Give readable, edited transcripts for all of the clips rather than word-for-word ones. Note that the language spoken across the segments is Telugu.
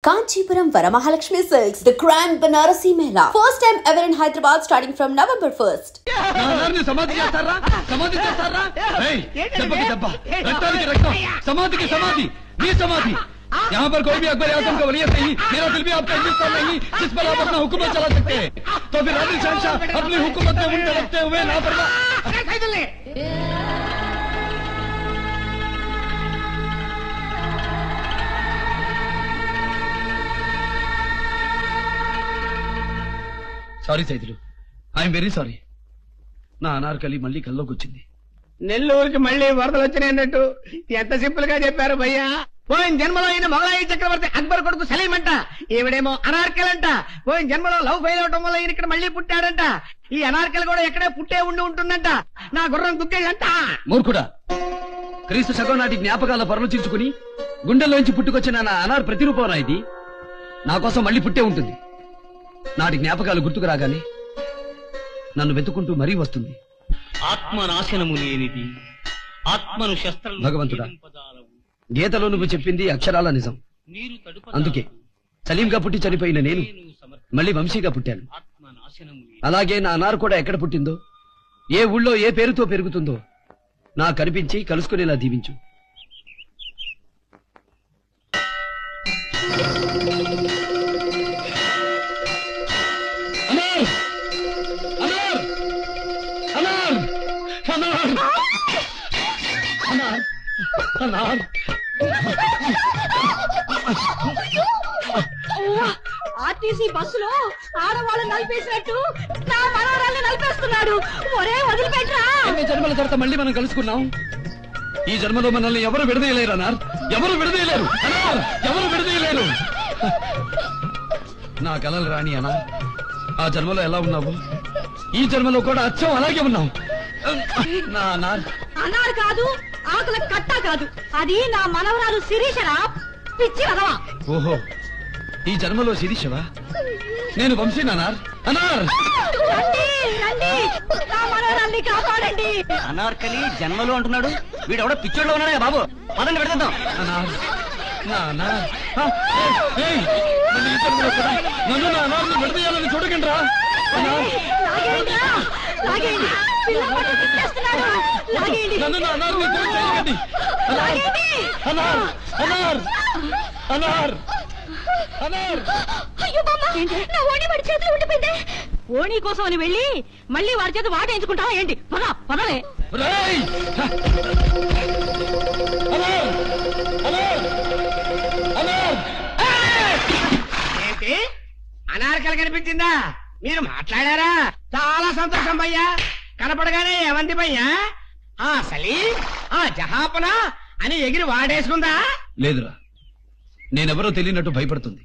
Kanchipuram Varamahalakshmi Silks, the Grand Banarasi Mela. First time ever in Hyderabad starting from November 1st. यहाँ पर कोई भी अकबर आजम का वलीयत नहीं, मेरा दिल भी आपका हिंदुस्तान नहीं जिस पर आप अपना हुकूमत चला सकते हैं। तो फिर आदिल शाह अपनी हुकूमत में उन रखते हुए लापरवाह। Sorry Saidulu, I'm very sorry. నా అనార్కలి మళ్ళీ కల్లోకి వచ్చింది. నెల్లూరుకి మళ్ళీ వరదలు వచ్చినాయి అన్నట్టు ఎంత సింపుల్ గా చెప్పారు భయ్యా. పోయిన జన్మలో అయిన మొగలాయి చక్రవర్తి అక్బర్ కొడుకు సలీం అంట, ఈవిడేమో అనార్కల్ అంట. పోయిన జన్మలో లవ్ ఫెయిల్ అవటం వల్ల ఈయన ఇక్కడ మళ్ళీ పుట్టాడంట. ఈ అనార్కల్ కూడా ఎక్కడే పుట్టే ఉంటుందంట. నా గుర్రం దుక్కేయంట. మూర్ఖుడా, క్రీస్తు శకం నాటి జ్ఞాపకాల పొరలు చీల్చుకుని గుండెల్లోంచి పుట్టుకొచ్చిన నా అనార్ ప్రతిరూపం ఇది. నా కోసం మళ్ళీ పుట్టే ఉంటుంది. నాటి జ్ఞాపకాలు గుర్తుకు రాగానే నన్ను వెతుకుంటూ మరీ వస్తుంది. ఆత్మనాశనము లేనిది ఆత్మను శస్త్రం. భగవంతుడా, గీతలో నువ్వు చెప్పింది అక్షరాల నిజం. అందుకే సలీంగా పుట్టి చనిపోయిన నేను మళ్ళీ వంశీగా పుట్టాను. అలాగే నా అనార్ కూడా ఎక్కడ పుట్టిందో, ఏ ఊళ్ళో ఏ పేరుతో పెరుగుతుందో నా కనిపించి కలుసుకునేలా దీవించు. ఆర్టీసీ బస్సులో ఆడవాళ్ళని నలిపేసినట్టు నా మనవరాల్ని నలిపేస్తున్నాడు. ఒరే వదిలిపెట్టరా. ఎన్ని జన్మల తర్వాత మళ్ళీ మనం కలుసుకున్నాం. ఈ జన్మలో మనల్ని ఎవరు విడదీయలేరు అన్నారు. ఎవరు విడదీయలేరు అన్నారు. ఎవరు విడదీయలేరు. నా కలలు రాణి అన్నా, ఆ జన్మలో ఎలా ఉన్నావు ఈ జన్మలో కూడా అచ్చం అలాగే ఉన్నావు. నా అన్నారు కాదు, ఆకుల కట్ట కాదు, అది నా మనవరాలు శిరీషరా. పిచ్చి వదవా. ఓహో, ఈ జన్మలో శిరీషవా? నేను వంశీ అనార్. అనార్ నా మనవరాల్ని కాపాడండి. అనార్కలి జన్మలు అంటున్నాడు. వీడెవడో పిచ్చోడ్లో ఉన్నాడే బాబు. పదండి పెడతాం. అనార్ నన్ను నా అనార్ని విడదీయాలని చూడకండి రా. నన్ను నా అనార్ని చేయకండి. అనార్ అనార్ అనార్ అనార్. ఓణి కోసం అని వెళ్ళి మళ్ళీ వారి చేత వాటేయించుకుంటావా ఏంటి? పదలే. ఏంటి అనార్కలి కనిపించిందా? మీరు మాట్లాడారా? చాలా సంతోషం భయ్యా. కనపడగానే ఏమంది భయ్యా? ఆ సలీం, ఆ జహాపనా అని ఎగిరి వాడేసుకుందా? లేదురా, నేనెవరో తెలియనట్టు భయపడుతుంది.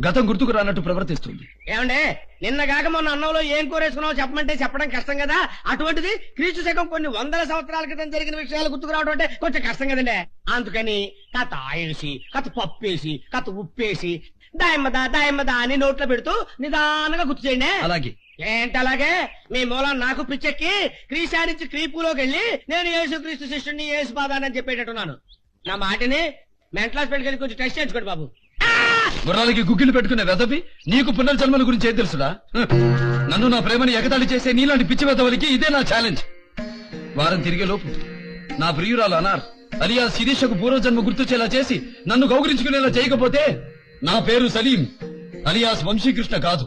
గతం గుర్తుకు రానట్టు ప్రవర్తిస్తుంది. ఏమండే, నిన్నగాక మొన్న అన్నంలో ఏం కూరేసుకున్నావు చెప్పమంటే చెప్పడం కష్టం కదా. అటువంటిది క్రీస్తు శకం కొన్ని వందల సంవత్సరాల క్రితం జరిగిన విషయాలు గుర్తుకు రావడం అంటే కొంచెం కష్టం కదండి. అందుకని కథ ఆయేసి, కథ పప్పేసి, కథ ఉప్పేసి, దాయమ్మదా అని నోట్లో పెడుతూ నిదానంగా గుర్తు చేయండి. అలాగే. ఏంటి అలాగే? మీ మూలం నాకు పిచ్చెక్కి క్రీశానించి క్రీపులోకి వెళ్ళి నేను యేసు క్రీస్తు శిష్యుడిని యేసు పాదానని చెప్పేటట్టున్నాను. నా మాటిని మెంటల్ హాస్పిటల్కి వెళ్ళి కొంచెం టెస్ట్ చేయించుకోండి బాబు. గుర్రాలకి గుగ్గిలు పెట్టుకునే వెదవి నీకు పునర్జన్మల గురించి ఏం తెలుసుడా? నన్ను నా ప్రేమని ఎగతాళి చేసే నీలాంటి పిచ్చి వెదవలకి ఇదే నా ఛాలెంజ్. వారం తిరిగే లోపు నా ప్రియురాలు అనార్ అలియా శిరీషకు పూర్వజన్మ గుర్తొచ్చేలా చేసి నన్ను కౌగిలించుకునేలా చేయకపోతే నా పేరు సలీం అలియాస్ వంశీకృష్ణ కాదు.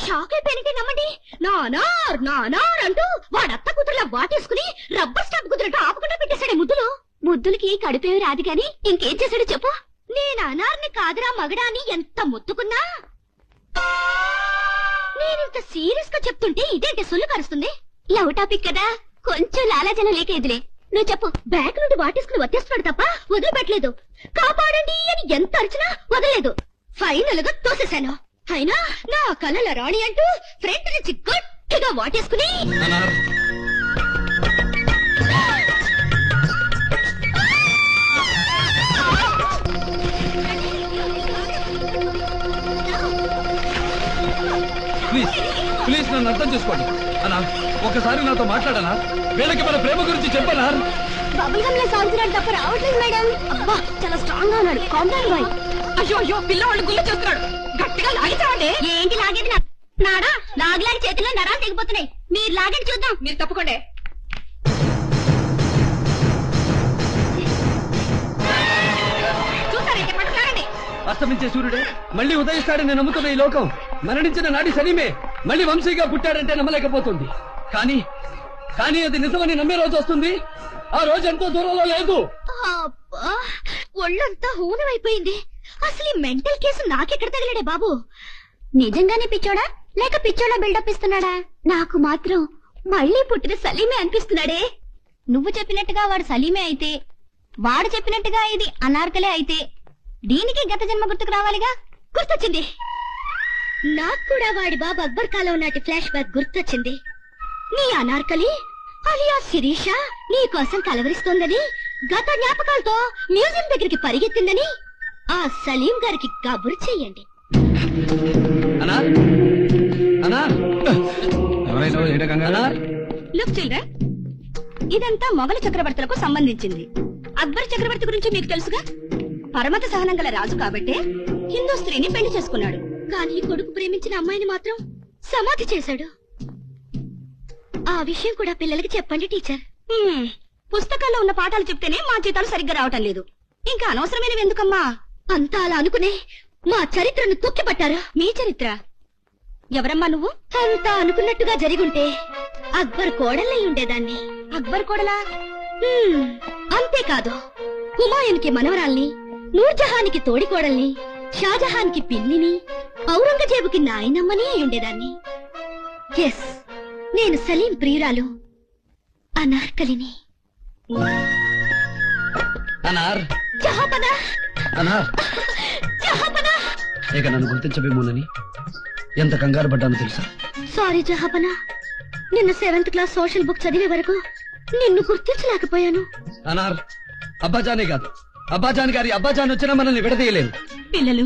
షాక్ అయిపోయినట్టే నమ్మండి. నానార్ అంటూ వాడత్త కూతురులా వాటేసుకుని రబ్బర్ స్టాంప్ కుదిరట్టు ఆపకుండా పెట్టేశాడే ముద్దులు. ముద్దులకి కడిపేవి రాదు గాని ఇంకేం చేశాడు చెప్పు. నేను అనార్ని కాదురా మగడా అని ఎంత ముత్తుకున్నా, నేనింత సీరియస్ గా చెప్తుంటే ఇదేంటి సొల్లు కరుస్తుంది. లవ్ టాపిక్ కదా, కొంచెం లాలాజలం లేకేదిలే. నువ్వు చెప్పు. బ్యాగ్ నుండి వాటేసుకుని వచ్చేస్తున్నాడు తప్ప వదిలిపెట్టలేదు. కాపాడండి అని ఎంత అరిచినా వదలలేదు. ఫైనల్ గా తోసేశాను. అయినా నా కలల రాణి అంటూ ఫ్రంట్ నుంచి గట్టిగా వాటేసుకుని ప్లీజ్ నన్ను అర్థం చేసుకోండి అన్నా. ఒకసారి నాతో మాట్లాడనా? వీళ్ళకి మన ప్రేమ గురించి చెప్పనా? బబుల్ గమ్ లో సాగుతున్నాడు తప్ప రావట్లేదు మేడం. అబ్బా చాలా స్ట్రాంగ్ గా ఉన్నాడు. Compound boy. అయ్యో అయ్యో పిల్లవాళ్ళు గుళ్ళు చేస్తున్నాడు. గట్టిగా లాగించండి. ఏంటి లాగేది? నాడా లాగలాగి చేతిలో నరాలు తెగిపోతున్నాయి. మీరు లాగండి చూద్దాం. మీరు తప్పుకోండి. చూసారంటే పట్టుకురాండి. అస్తమించే సూర్యుడే మళ్ళీ ఉదయిస్తాడని నమ్ముతున్న ఈ లోకం మరణించిన నాటి సలీమే మళ్ళీ వంశీగా పుట్టాడంటే నమ్మలేకపోతుంది. కానీ కానీ అది నిజమని నమ్మే రోజు వస్తుంది. ఆ రోజు ఎంతో దూరంలో లేదు. ఒళ్ళంతా హూనమైపోయింది. అసలు ఈ మెంటల్ కేసు నాకెక్కడ తగిలాడే బాబు? నిజంగానే పిచ్చోడా లేక పిచ్చోడా బిల్డప్ ఇస్తున్నాడా? నాకు మాత్రం మళ్ళీ పుట్టిన సలీమే అనిపిస్తున్నాడే. నువ్వు చెప్పినట్టుగా వాడు సలీమే అయితే, వాడు చెప్పినట్టుగా ఇది అనార్కలే అయితే, దీనికి గత జన్మ గుర్తుకు రావాలిగా. గుర్తొచ్చింది. నాకు కూడా వాడి బాబు అక్బర్ కాలం నాటి ఫ్లాష్ బ్యాక్ గుర్తొచ్చింది. నీ అనార్కలి అలియా శిరీష నీ కోసం కలవరిస్తోందని, గత జ్ఞాపకాలతో మ్యూజియం దగ్గరికి పరిగెత్తిందని ఆ సలీం గారికి కబురు చెయ్యండి. లుక్ చిల్డ్రన్, ఇదంతా మొఘల చక్రవర్తులకు సంబంధించింది. అక్బర్ చక్రవర్తి గురించి మీకు తెలుసుగా. పరమత సహనం గల రాజు కాబట్టే హిందూ స్త్రీని పెళ్లి చేసుకున్నాడు. కానీ కొడుకు ప్రేమించిన అమ్మాయిని మాత్రం సమాధి చేశాడు. ఆ విషయం కూడా పిల్లలకి చెప్పండి టీచర్. పుస్తకాల్లో ఉన్న పాఠాలు చెప్తేనే మా జీతాలు సరిగ్గా రావటం లేదు. ఇంకా అనవసరమైనవి ఎందుకమ్మా? అంతా అలా అనుకునే మా చరిత్రను తొక్కిపట్టారు. మీ చరిత్ర? ఎవరమ్మా నువ్వు? అంతా అనుకున్నట్టుగా జరిగుంటే అక్బర్ కోడలై ఉండేదాన్ని. అక్బర్ కోడలా? అంతేకాదు, హుమాయూన్కి మనవరాల్ని, నూర్జహాన్కి తోడికోడల్ని, షాజహాన్కి పిన్నిని, ఔరంగజేబుకి నాయనమ్మని అయి ఉండేదాన్ని. ఎస్, నేను సలీం ప్రియురాలు అనార్కలిని. ఇక నన్ను గుర్తించబేమోనని ఎంత కంగారు పడ్డానో తెలుసా? సారీ జహాపనా, నిన్న 7th క్లాస్ సోషల్ బుక్ చదివే వరకు నిన్ను గుర్తించలేకపోయాను. అనార్, అబ్బాజానే కాదు, అబ్బాజాన్ గారి అబ్బాజాన్ వచ్చినా మనల్ని విడదీయలేదు. పిల్లలు,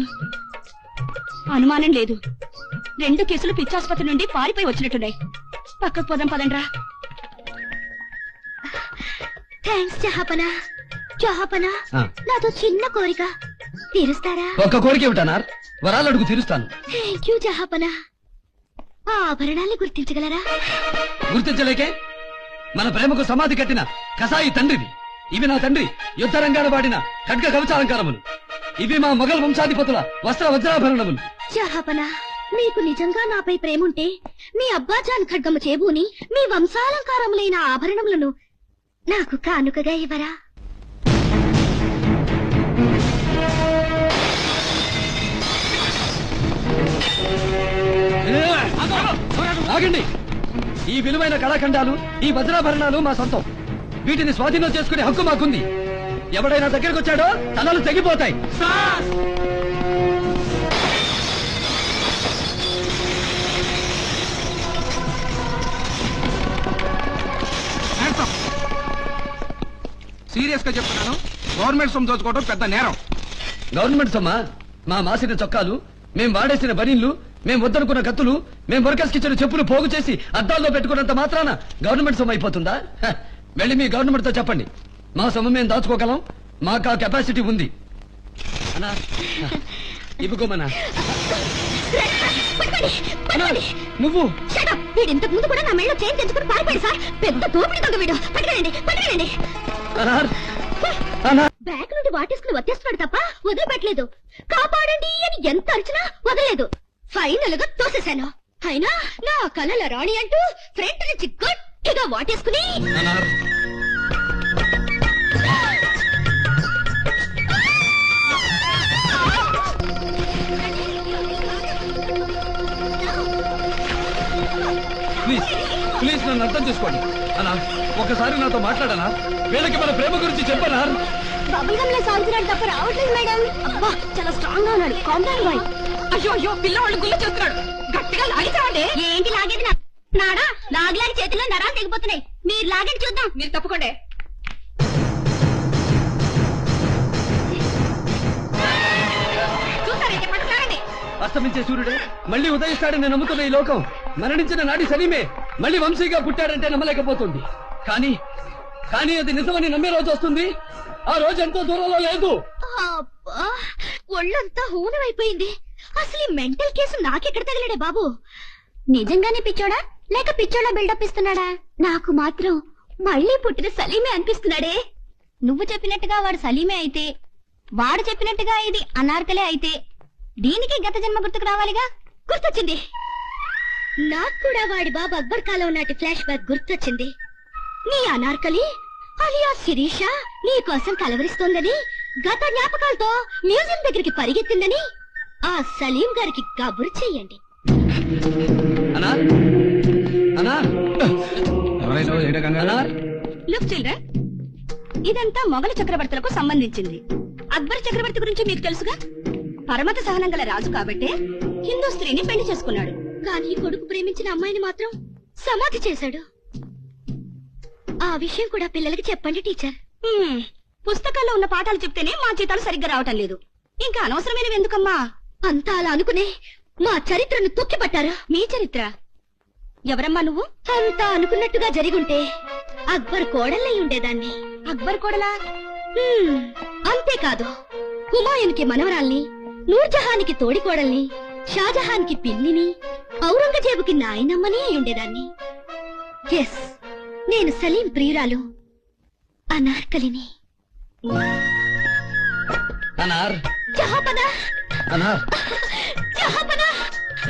అనుమానం లేదు, 2 కేసులు పిచ్చాసుపత్రి నుండి పారిపోయి వచ్చినట్టున్నాయి. పక్కకు పోదాం పదండ్రా. థ్యాంక్స్ జహాపనా. జహాపనా, నాతో చిన్న కోరిక తీరుస్తారా? ఒక్క కోరిక ఏమిటన్నారు? వరాలు అడుగు తీరుస్తాను. థ్యాంక్ యూ జహాపనా. ఆ ఆభరణాన్ని గుర్తించగలరా? గుర్తించలేకే? మన ప్రేమకు సమాధి కట్టిన కసాయి తండ్రివి. ఇవి నా తండ్రి యుద్ధరంగాన వాడిన ఖడ్గ కవచాలంకారములు. ఇవి మా మొఘల్ వంశాధిపతుల వస్త్ర వజ్రాభరణములు. జహాపనా, మీకు నిజంగా నాపై ప్రేముంటే మీ అబ్బాజాన్ ఖడ్గము చేబూని మీ వంశాలంకారములైన ఆభరణములను నాకు కానుకగా ఇవ్వరా? ఆగండి. ఈ విలువైన కళాఖండాలు, ఈ వజ్రాభరణాలు మా సొంతం. వీటిని స్వాధీనం చేసుకునే హక్కు మాకుంది. ఎవడైనా దగ్గరకు వచ్చాడో తలలు తెగిపోతాయి. సీరియస్ గా చెప్తున్నాను, గవర్నమెంట్ సొమ్ము దోచుకోవడం పెద్ద నేరం. గవర్నమెంట్ సొమ్మా? మా మాసిన చొక్కాలు, మేం వాడేసిన బనీళ్లు, మేం వద్దనుకున్న కత్తులు, మేం వర్కర్స్ కిచ్చిన చెప్పులు పోగు చేసి అద్దాల్లో పెట్టుకున్నంత మాత్రాన గవర్నమెంట్ సొమ్ము అయిపోతుందా? వెళ్ళి మీ గవర్నమెంట్ తో చెప్పండి, మా సొమ్ము మేము దాచుకోగలం, మాకు ఆ కెపాసిటీ ఉంది. అన్నా ఇవ్వకోమన్నా. నువ్వు ఇంతకు ముందు కూడా నా మెళ్ళలో చైన్ తెచ్చుకుని పారిపోయాడు సార్. పెద్ద తోపిడి దొంగ వీడు. పట్టుకురండి, పట్టుకురండి. బ్యాగ్ నుండి వాటేసుకుని వచ్చేస్తున్నాడు తప్ప వదిలిపెట్టలేదు. కాపాడండి అని ఎంత అరిచినా వదలలేదు. ఫైనల్ గా తోసేశాను. అయినా నా కలల రాణి అంటూ ఫ్రంట్ నుంచి గట్టిగా వాటేసుకుని ప్లీజ్ నన్ను అర్థం చేసుకోండి అన్నా. ఒకసారి నాతో మాట్లాడనా? వీళ్ళకి మన ప్రేమ గురించి చెప్పనా? బబుల్ గమ్ లో సాగుతున్నాడు తప్ప రావట్లేదు మేడం. అబ్బా చాలా స్ట్రాంగ్ గా ఉన్నాడు. Compound boy. అయ్యో అయ్యో పిల్లవాళ్ళు గుళ్ళు చేస్తున్నాడు. గట్టిగా లాగించండి. ఏంటి లాగేది? నాడా లాగలాగి చేతిలో నరాలు తెగిపోతున్నాయి. మీరు లాగండి చూద్దాం. మీరు తప్పుకోండి. చూసారంటే పట్టుకురాండి. అస్తమించే సూర్యుడే మళ్ళీ ఉదయిస్తాడని నమ్ముతున్న ఈ లోకం మరణించిన నాటి సలీమే మళ్ళీ వంశీగా పుట్టాడంటే నమ్మలేకపోతుంది. కానీ కానీ అది నిజమని నమ్మే రోజు వస్తుంది. ఆ రోజు ఎంతో దూరంలో లేదు. ఒళ్ళంతా హూనమైపోయింది. అసలు ఈ మెంటల్ కేసు నాకెక్కడ తగిలాడే బాబు? నిజంగానే పిచ్చోడా లేక పిచ్చోడా బిల్డప్ ఇస్తున్నాడా? నాకు మాత్రం మళ్ళీ పుట్టిన సలీమే అనిపిస్తున్నాడే. నువ్వు చెప్పినట్టుగా వాడు సలీమే అయితే, వాడు చెప్పినట్టుగా ఇది అనార్కలే అయితే, దీనికి గత జన్మ గుర్తుకు రావాలిగా. గుర్తొచ్చింది. నాకు కూడా వాడి బాబు అక్బర్ కాలం నాటి ఫ్లాష్ బ్యాక్ గుర్తొచ్చింది. నీ అనార్కలి అలియా శిరీష నీ కోసం కలవరిస్తోందని, గత జ్ఞాపకాలతో మ్యూజియం దగ్గరికి పరిగెత్తిందని ఆ సలీం గారికి కబురు చెయ్యండి. లుక్ చిల్డ్రన్, ఇదంతా మొఘల చక్రవర్తులకు సంబంధించింది. అక్బర్ చక్రవర్తి గురించి మీకు తెలుసుగా. పరమత సహనం గల రాజు కాబట్టే హిందూ స్త్రీని పెళ్లి చేసుకున్నాడు. కానీ కొడుకు ప్రేమించిన అమ్మాయిని మాత్రం సమాధి చేశాడు. ఆ విషయం కూడా పిల్లలకి చెప్పండి టీచర్. పుస్తకాల్లో ఉన్న పాఠాలు చెప్తేనే మా జీతాలు సరిగ్గా రావటం లేదు. ఇంకా అనవసరమైనవి ఎందుకమ్మా? అంతా అలా అనుకునే మా చరిత్రను తొక్కిపట్టారు. మీ చరిత్ర? ఎవరమ్మా నువ్వు? అంతా అనుకున్నట్టుగా జరిగుంటే అక్బర్ కోడల్లై ఉండేదాన్ని. అక్బర్ కోడలా? అంతేకాదు, హుమాయూన్కి మనవరాల్ని, నూర్జహాన్కి తోడికోడల్ని, షాజహాన్కి పిన్నిని, ఔరంగజేబుకి నాయనమ్మని అయి ఉండేదాన్ని. ఎస్, నేను సలీం ప్రియురాలు అనార్కలిని.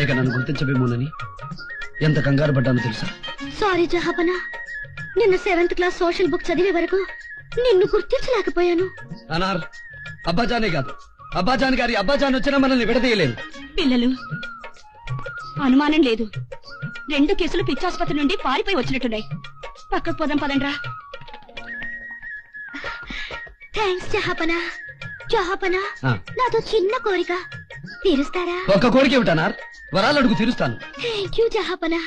ఇక నన్ను గుర్తించబేమోనని ఎంత కంగారు పడ్డానో తెలుసా? సారీ జహాపనా, నిన్న 7th క్లాస్ సోషల్ బుక్ చదివే వరకు నిన్ను గుర్తించలేకపోయాను. అనార్, అబ్బాజానే కాదు, అబ్బాజాన్ గారి అబ్బాజాన్ వచ్చినా మనల్ని విడదీయలేదు. పిల్లలు, అనుమానం లేదు, 2 కేసులు పిచ్చాసుపత్రి నుండి పారిపోయి వచ్చినట్టున్నాయి. పక్కకు పోదాం పదండ్రా. థ్యాంక్స్ జహాపనా. జహాపనా, నాతో చిన్న కోరిక తీరుస్తారా? ఒక్క కోరిక ఏమిటన్నారు? వరాలు అడుగు, తీరుస్తాను. థ్యాంక్ యూ జహాపనా.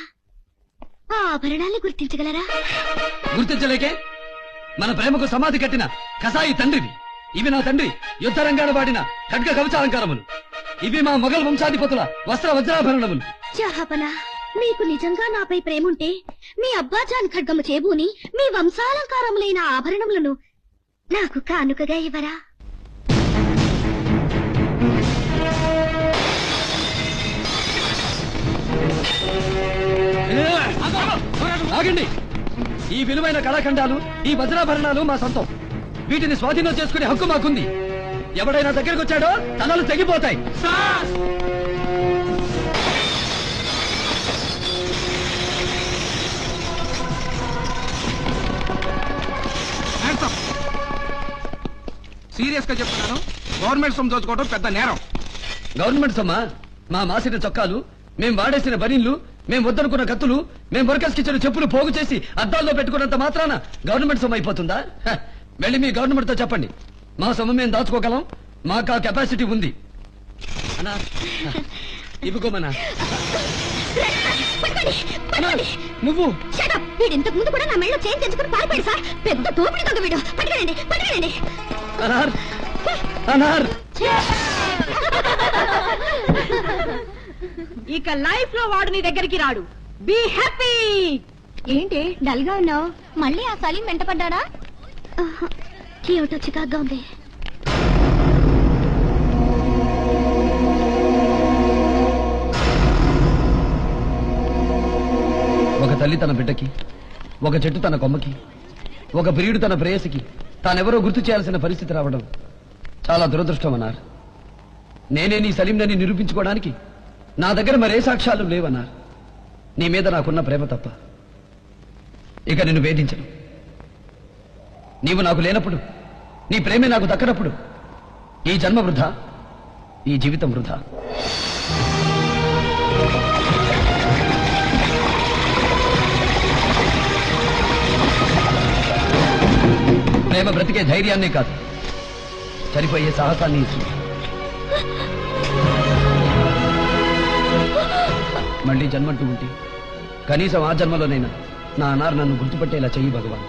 ఆ ఆభరణాన్ని గుర్తించగలరా? గుర్తించలేకే? మన ప్రేమకు సమాధి కట్టిన కసాయి తండ్రివి. ఇవి నా తండ్రి యుద్ధరంగాన వాడిన ఖడ్గ కవచాలంకారములు. ఇవి మా మొఘల్ వంశాధిపతుల వస్త్ర వజ్రాభరణములు. జహాపనా, మీకు నిజంగా నాపై ప్రేముంటే మీ అబ్బాజాన్ ఖడ్గము చేబూని మీ వంశాలంకారములైన ఆభరణములను నాకు కానుకగా ఇవ్వరా? ఆగండి. ఈ విలువైన కళాఖండాలు, ఈ వజ్రాభరణాలు మా సొంతం. వీటిని స్వాధీనం చేసుకునే హక్కు మాకుంది. ఎవడైనా దగ్గరకు వచ్చాడో తలలు తెగిపోతాయి. సీరియస్ గా చెప్తున్నాను, గవర్నమెంట్ సొమ్ము దోచుకోవడం పెద్ద నేరం. గవర్నమెంట్ సొమ్మా? మా మాసిన చొక్కాలు, మేం వాడేసిన బనీళ్లు, మేం వద్దనుకున్న కత్తులు, మేం వర్కర్స్కిచ్చిన చెప్పులు పోగు చేసి అద్దాల్లో పెట్టుకున్నంత మాత్రాన గవర్నమెంట్ సొమ్ము అయిపోతుందా? వెళ్ళి మీ గవర్నమెంట్ తో చెప్పండి, మా సొమ్ము మేము దాచుకోగలం, మాకు ఆ కెపాసిటీ ఉంది. అన్నా ఇవ్వుకోమన్నా. నువ్వు వీడు ఇంతకు ముందు కూడా నా మెళ్ళలో చైన్ తెచ్చుకుని పారిపోయాడు సార్. పెద్ద తోపిడి దొంగ వీడు. పట్టుకురండి, పట్టుకురండి. అనార్, అనార్. ఇక లైఫ్ లో వాడు నీ దగ్గరికి రాడు. Be happy. ఏంటి డల్ గా ఉన్నావు? మళ్ళీ ఆ సలీం వెంట పడ్డాడా? ఏమిటో చికాగ్గా ఉంది. ఒక తల్లి తన బిడ్డకి, ఒక చెట్టు తన కొమ్మకి, ఒక ప్రియుడు తన ప్రేయసికి తానెవరో గుర్తు చేయాల్సిన పరిస్థితి రావడం చాలా దురదృష్టం అన్నారు. నేనే నీ సలీంనని నిరూపించుకోవడానికి నా దగ్గర మరే సాక్ష్యాలు లేవన్నారు. నీ మీద నాకున్న ప్రేమ తప్ప ఇక నిన్ను వేధించను. నీవు నాకు లేనప్పుడు, నీ ప్రేమే నాకు దక్కనప్పుడు ఈ జన్మ వృధా, ఈ జీవితం వృధా. ప్రేమ బ్రతికే ధైర్యాన్నే కాదు, చనిపోయే సాహసాన్ని ఇస్తుంది. మళ్ళీ జన్మంటూ ఉంటే కనీసం ఆ జన్మలోనైనా నా అనార్ నన్ను గుర్తుపట్టేలా చెయ్యి భగవాన్.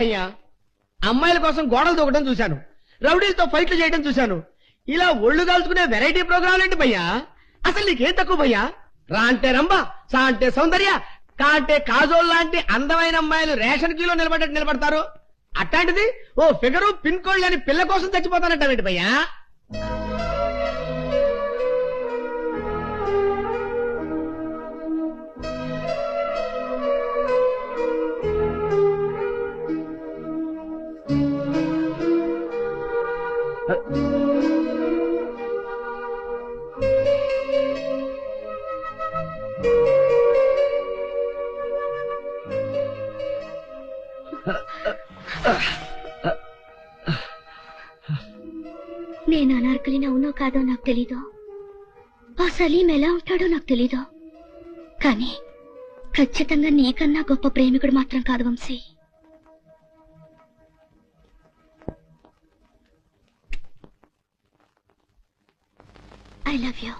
భయ్యా అమ్మాయిల కోసం గోడలు దూకడం చూశాను, రౌడీలతో ఫైట్లు చేయడం చూశాను. ఇలా ఒళ్ళు కాల్చుకునే వెరైటీ ప్రోగ్రాంలు ఏంటి భయ్యా? అసలు నీకేం తక్కువ భయ్యా? రా అంటే రంభ, సా అంటే సౌందర్య, కా అంటే కాజోల్ లాంటి అందమైన అమ్మాయిలు రేషన్ క్యూలో నిలబడ్డట్టు నిలబడతారు. అట్లాంటిది ఓ ఫిగరు పిన్ కోడ్ లేని పిల్ల కోసం చచ్చిపోతానంటావేంటి భయ్యా? నేను అనార్కలిని అవునో కాదో నాకు తెలీదు, ఆ సలీం ఎలా ఉంటాడో నాకు తెలీదు, కానీ ఖచ్చితంగా నీకన్నా గొప్ప ప్రేమికుడు మాత్రం కాదు వంశీ. I love you.